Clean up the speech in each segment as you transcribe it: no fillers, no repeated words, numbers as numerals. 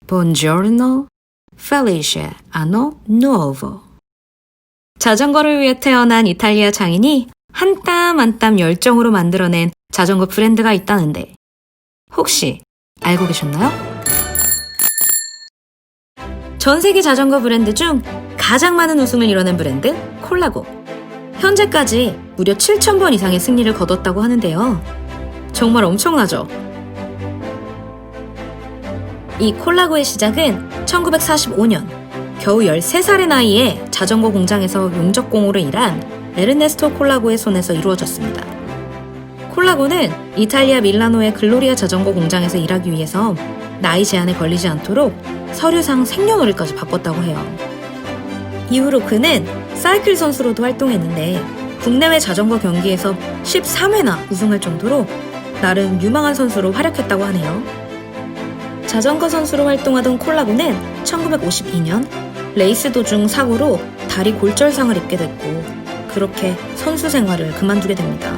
Buongiorno, felice anno nuovo. 자전거를 위해 태어난 이탈리아 장인이 한 땀 한 땀 열정으로 만들어낸 자전거 브랜드가 있다는데 혹시 알고 계셨나요? 전 세계 자전거 브랜드 중 가장 많은 우승을 이뤄낸 브랜드 콜라고. 현재까지 무려 7,000번 이상의 승리를 거뒀다고 하는데요. 정말 엄청나죠? 이 콜라고의 시작은 1945년 겨우 13살의 나이에 자전거 공장에서 용접공으로 일한 에르네스토 콜라고의 손에서 이루어졌습니다. 콜라고는 이탈리아 밀라노의 글로리아 자전거 공장에서 일하기 위해서 나이 제한에 걸리지 않도록 서류상 생년월일까지 바꿨다고 해요. 이후로 그는 사이클 선수로도 활동했는데 국내외 자전거 경기에서 13회나 우승할 정도로 나름 유망한 선수로 활약했다고 하네요. 자전거 선수로 활동하던 콜라고는 1952년 레이스 도중 사고로 다리 골절상을 입게 됐고 그렇게 선수 생활을 그만두게 됩니다.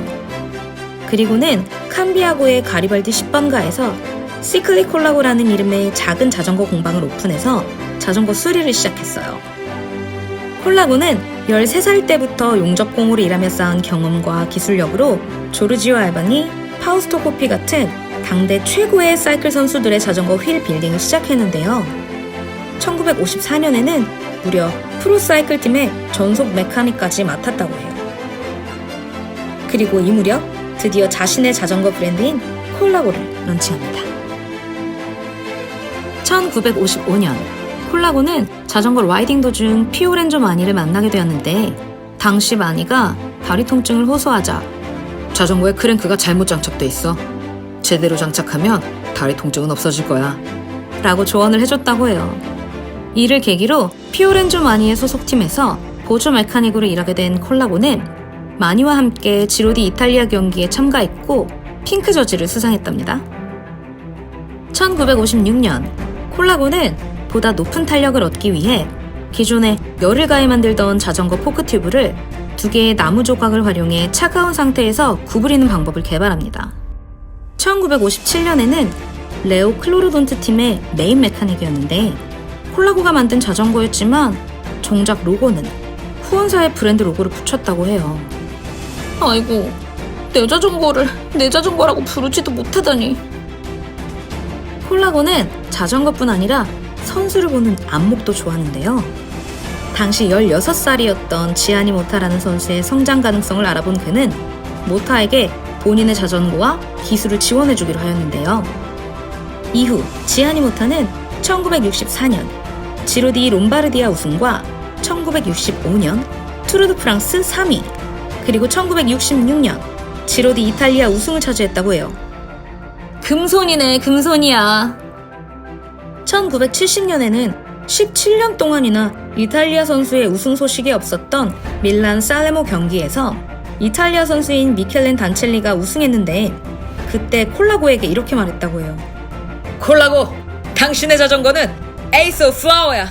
그리고는 캄비아고의 가리발디 10번가에서 시클리 콜라고라는 이름의 작은 자전거 공방을 오픈해서 자전거 수리를 시작했어요. 콜라고는 13살 때부터 용접공으로 일하며 쌓은 경험과 기술력으로 조르지오 알바니, 파우스토 코피 같은 당대 최고의 사이클 선수들의 자전거 휠 빌딩을 시작했는데요. 1954년에는 무려 프로사이클 팀의 전속 메카닉까지 맡았다고 해요. 그리고 이 무렵 드디어 자신의 자전거 브랜드인 콜라고를 런칭합니다. 1955년 콜라고는 자전거 라이딩 도중 피오렌조 마니를 만나게 되었는데 당시 마니가 다리 통증을 호소하자 자전거에 크랭크가 잘못 장착돼 있어. 제대로 장착하면 다리 통증은 없어질 거야 라고 조언을 해줬다고 해요. 이를 계기로 피오렌조 마니의 소속팀에서 보조 메카닉으로 일하게 된 콜라고는 마니와 함께 지로디 이탈리아 경기에 참가했고 핑크 저지를 수상했답니다. 1956년 콜라고는 보다 높은 탄력을 얻기 위해 기존에 열을 가해 만들던 자전거 포크 튜브를 2개의 나무 조각을 활용해 차가운 상태에서 구부리는 방법을 개발합니다. 1957년에는 레오 클로르돈트 팀의 메인 메카닉이었는데 콜라고가 만든 자전거였지만 정작 로고는 후원사의 브랜드 로고를 붙였다고 해요. 아이고, 내 자전거를 내 자전거라고 부르지도 못하다니. 콜라고는 자전거뿐 아니라 선수를 보는 안목도 좋았는데요. 당시 16살이었던 지아니 모타라는 선수의 성장 가능성을 알아본 그는 모타에게 본인의 자전거와 기술을 지원해주기로 하였는데요. 이후 지아니 모타는 1964년 지로디 롬바르디아 우승과 1965년 투르드 프랑스 3위 그리고 1966년 지로디 이탈리아 우승을 차지했다고 해요. 금손이네, 금손이야. 1970년에는 17년 동안이나 이탈리아 선수의 우승 소식이 없었던 밀란 살레모 경기에서 이탈리아 선수인 미켈렌 단첼리가 우승했는데 그때 콜라고에게 이렇게 말했다고 해요. 콜라고, 당신의 자전거는 에이스 오브 플라워야.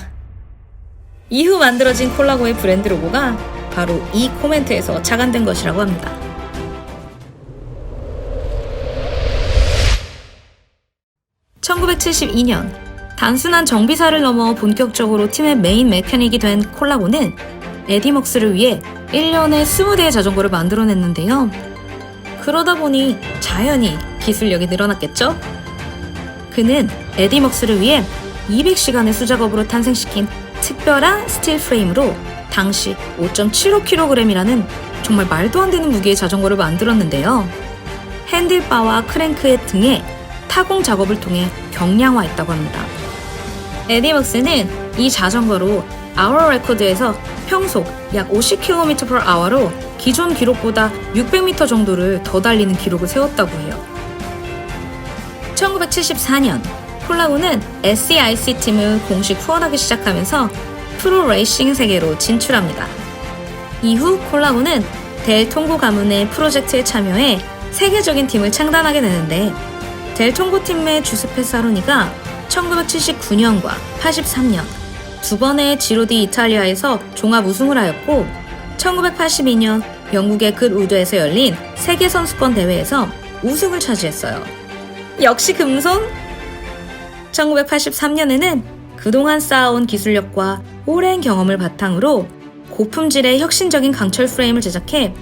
이후 만들어진 콜라고의 브랜드 로고가 바로 이 코멘트에서 착안된 것이라고 합니다. (1972년) 단순한 정비사를 넘어 본격적으로 팀의 메인 메카닉이 된 콜라고는 에디 먹스를 위해 1년에 20대의 자전거를 만들어냈는데요. 그러다 보니 자연히 기술력이 늘어났겠죠? 그는 에디 먹스를 위해 200시간의 수작업으로 탄생시킨 특별한 스틸 프레임으로 당시 5.75kg이라는 정말 말도 안 되는 무게의 자전거를 만들었는데요. 핸들바와 크랭크의 등에 타공 작업을 통해 경량화했다고 합니다. 에디 먹스는 이 자전거로 아워 레코드에서 평속 약 50km/h로 기존 기록보다 600m 정도를 더 달리는 기록을 세웠다고 해요. 1974년 콜라고는 SEIC 팀을 공식 후원하기 시작하면서 프로 레이싱 세계로 진출합니다. 이후 콜라고는 델 통고 가문의 프로젝트에 참여해 세계적인 팀을 창단하게 되는데 델 통고 팀의 주세페 사로니가 1979년과 83년 두 번의 지로디 이탈리아에서 종합 우승을 하였고 1982년 영국의 긋우드에서 열린 세계선수권 대회에서 우승을 차지했어요. 역시 금손? 1983년에는 그동안 쌓아온 기술력과 오랜 경험을 바탕으로 고품질의 혁신적인 강철 프레임을 제작해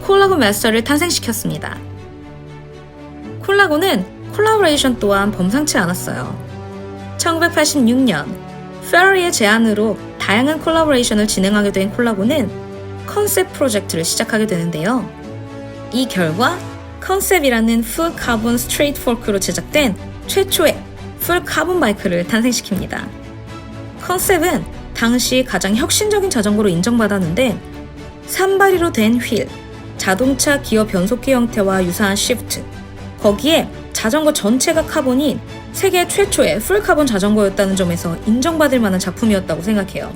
콜라고 마스터를 탄생시켰습니다. 콜라고는 콜라보레이션 또한 범상치 않았어요. 1986년 페러리의 제안으로 다양한 콜라보레이션을 진행하게 된 콜라고는 컨셉 프로젝트를 시작하게 되는데요. 이 결과 컨셉이라는 풀 카본 스트레이트 포크로 제작된 최초의 풀 카본 바이크를 탄생시킵니다. 컨셉은 당시 가장 혁신적인 자전거로 인정받았는데 산바리로 된 휠, 자동차 기어 변속기 형태와 유사한 시프트, 거기에 자전거 전체가 카본인 세계 최초의 풀 카본 자전거였다는 점에서 인정받을 만한 작품이었다고 생각해요.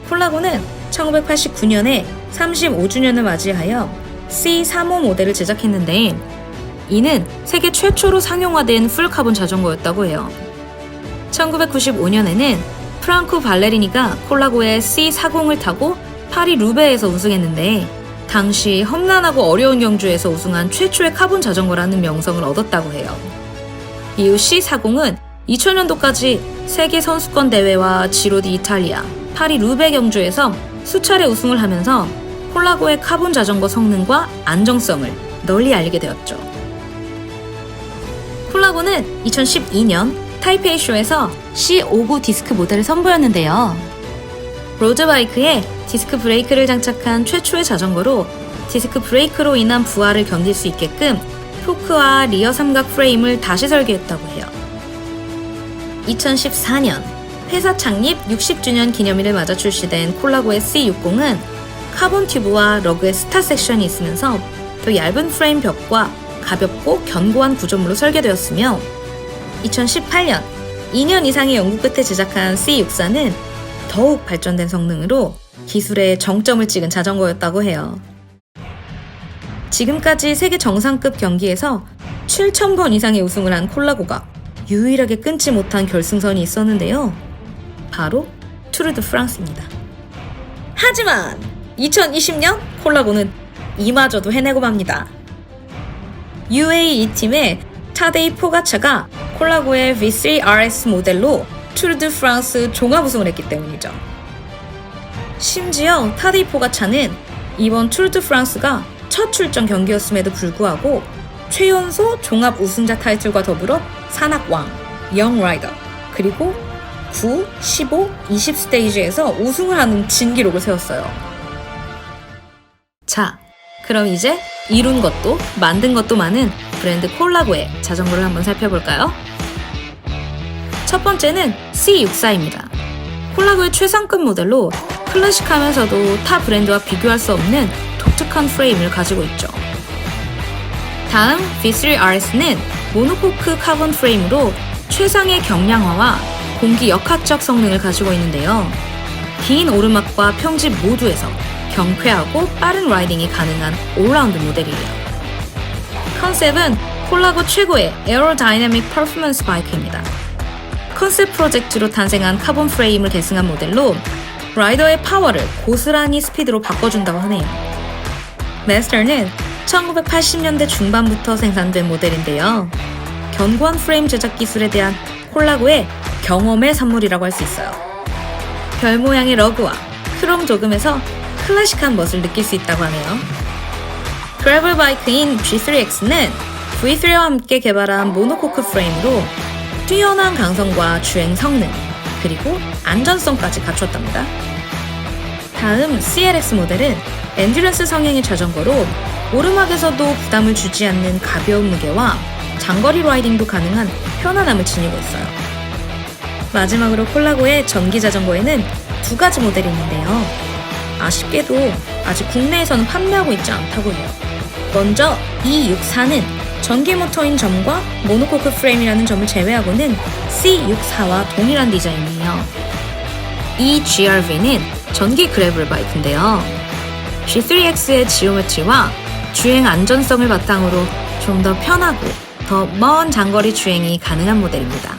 콜라고는 1989년에 35주년을 맞이하여 C35 모델을 제작했는데 이는 세계 최초로 상용화된 풀 카본 자전거였다고 해요. 1995년에는 프랑코 발레리니가 콜라고의 C40을 타고 파리 루베에서 우승했는데 당시 험난하고 어려운 경주에서 우승한 최초의 카본 자전거라는 명성을 얻었다고 해요. 이후 C40은 2000년도까지 세계 선수권 대회와 지로 디 이탈리아, 파리 루베 경주에서 수차례 우승을 하면서 콜라고의 카본 자전거 성능과 안정성을 널리 알리게 되었죠. 콜라고는 2012년 타이페이쇼에서 C59 디스크 모델을 선보였는데요. 로드바이크에 디스크 브레이크를 장착한 최초의 자전거로 디스크 브레이크로 인한 부하를 견딜 수 있게끔 포크와 리어 삼각 프레임을 다시 설계했다고 해요. 2014년 회사 창립 60주년 기념일을 맞아 출시된 콜라고의 C60은 카본 튜브와 러그의 스타 섹션이 있으면서 더 얇은 프레임 벽과 가볍고 견고한 구조물로 설계되었으며 2018년 2년 이상의 연구 끝에 제작한 C64는 더욱 발전된 성능으로 기술의 정점을 찍은 자전거였다고 해요. 지금까지 세계 정상급 경기에서 7,000번 이상의 우승을 한 콜라고가 유일하게 끊지 못한 결승선이 있었는데요. 바로 투르 드 프랑스입니다. 하지만 2020년 콜라고는 이마저도 해내고 맙니다. UAE 팀의 타데이 포가차가 콜라고의 V3 RS 모델로 투르 드 프랑스 종합 우승을 했기 때문이죠. 심지어 타데이 포가차는 이번 투르 드 프랑스가 첫 출전 경기였음에도 불구하고 최연소 종합 우승자 타이틀과 더불어 산악왕, 영 라이더, 그리고 9, 15, 20 스테이지에서 우승을 하는 진기록을 세웠어요. 자, 그럼 이제 이룬 것도 만든 것도 많은 브랜드 콜라고의 자전거를 한번 살펴볼까요? 첫 번째는 C64입니다. 콜라고의 최상급 모델로 클래식하면서도 타 브랜드와 비교할 수 없는 독특한 프레임을 가지고 있죠. 다음 V3 RS는 모노코크 카본 프레임으로 최상의 경량화와 공기 역학적 성능을 가지고 있는데요. 긴 오르막과 평지 모두에서 경쾌하고 빠른 라이딩이 가능한 올라운드 모델이에요. 컨셉은 콜라고 최고의 에어로다이내믹 퍼포먼스 바이크입니다. 컨셉 프로젝트로 탄생한 카본 프레임을 계승한 모델로 라이더의 파워를 고스란히 스피드로 바꿔준다고 하네요. 마스터는 1980년대 중반부터 생산된 모델인데요. 견고한 프레임 제작 기술에 대한 콜라고의 경험의 산물이라고 할 수 있어요. 별 모양의 러그와 크롬 도금에서 클래식한 멋을 느낄 수 있다고 하네요. 그래블 바이크인 G3X는 V3와 함께 개발한 모노코크 프레임으로 뛰어난 강성과 주행 성능, 그리고 안전성까지 갖췄답니다. 다음 CLX 모델은 엔듀런스 성향의 자전거로 오르막에서도 부담을 주지 않는 가벼운 무게와 장거리 라이딩도 가능한 편안함을 지니고 있어요. 마지막으로 콜라고의 전기 자전거에는 두 가지 모델이 있는데요. 아쉽게도 아직 국내에서는 판매하고 있지 않다고 해요. 먼저 E64는 전기 모터인 점과 모노코크 프레임이라는 점을 제외하고는 C64와 동일한 디자인이에요. 이 GRV는 전기 그래블 바이크인데요. G3X의 지오메트리와 주행 안전성을 바탕으로 좀 더 편하고 더 먼 장거리 주행이 가능한 모델입니다.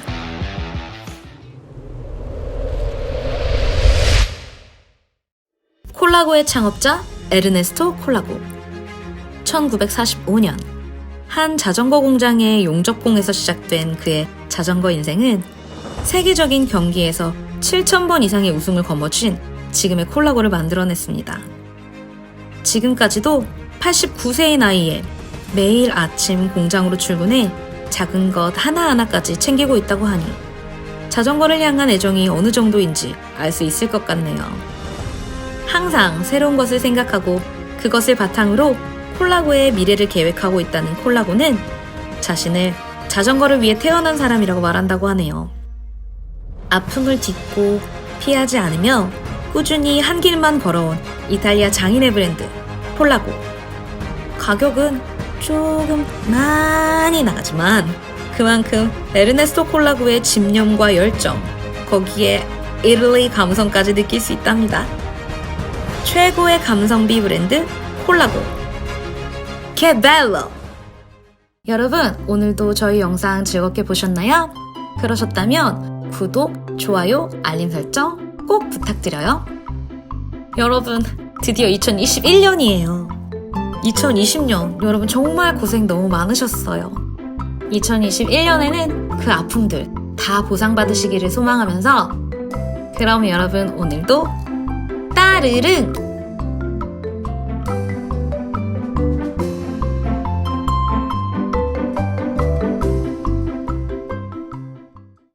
콜라고의 창업자 에르네스토 콜라고. 1945년 한 자전거 공장의 용접공에서 시작된 그의 자전거 인생은 세계적인 경기에서 7,000번 이상의 우승을 거머쥔 지금의 콜라고를 만들어냈습니다. 지금까지도 89세의 나이에 매일 아침 공장으로 출근해 작은 것 하나하나까지 챙기고 있다고 하니 자전거를 향한 애정이 어느 정도인지 알 수 있을 것 같네요. 항상 새로운 것을 생각하고 그것을 바탕으로 콜라고의 미래를 계획하고 있다는 콜라고는 자신을 자전거를 위해 태어난 사람이라고 말한다고 하네요. 아픔을 딛고 피하지 않으며 꾸준히 한 길만 걸어온 이탈리아 장인의 브랜드 콜라고. 가격은 조금 많이 나가지만 그만큼 에르네스토 콜라고의 집념과 열정, 거기에 이탈리 감성까지 느낄 수 있답니다. 최고의 감성비 브랜드 콜라고. Che bello! 여러분, 오늘도 저희 영상 즐겁게 보셨나요? 그러셨다면 구독, 좋아요, 알림 설정 꼭 부탁드려요. 여러분, 드디어 2021년이에요. 2020년 여러분 정말 고생 너무 많으셨어요. 2021년에는 그 아픔들 다 보상받으시기를 소망하면서 그럼 여러분 오늘도 따르릉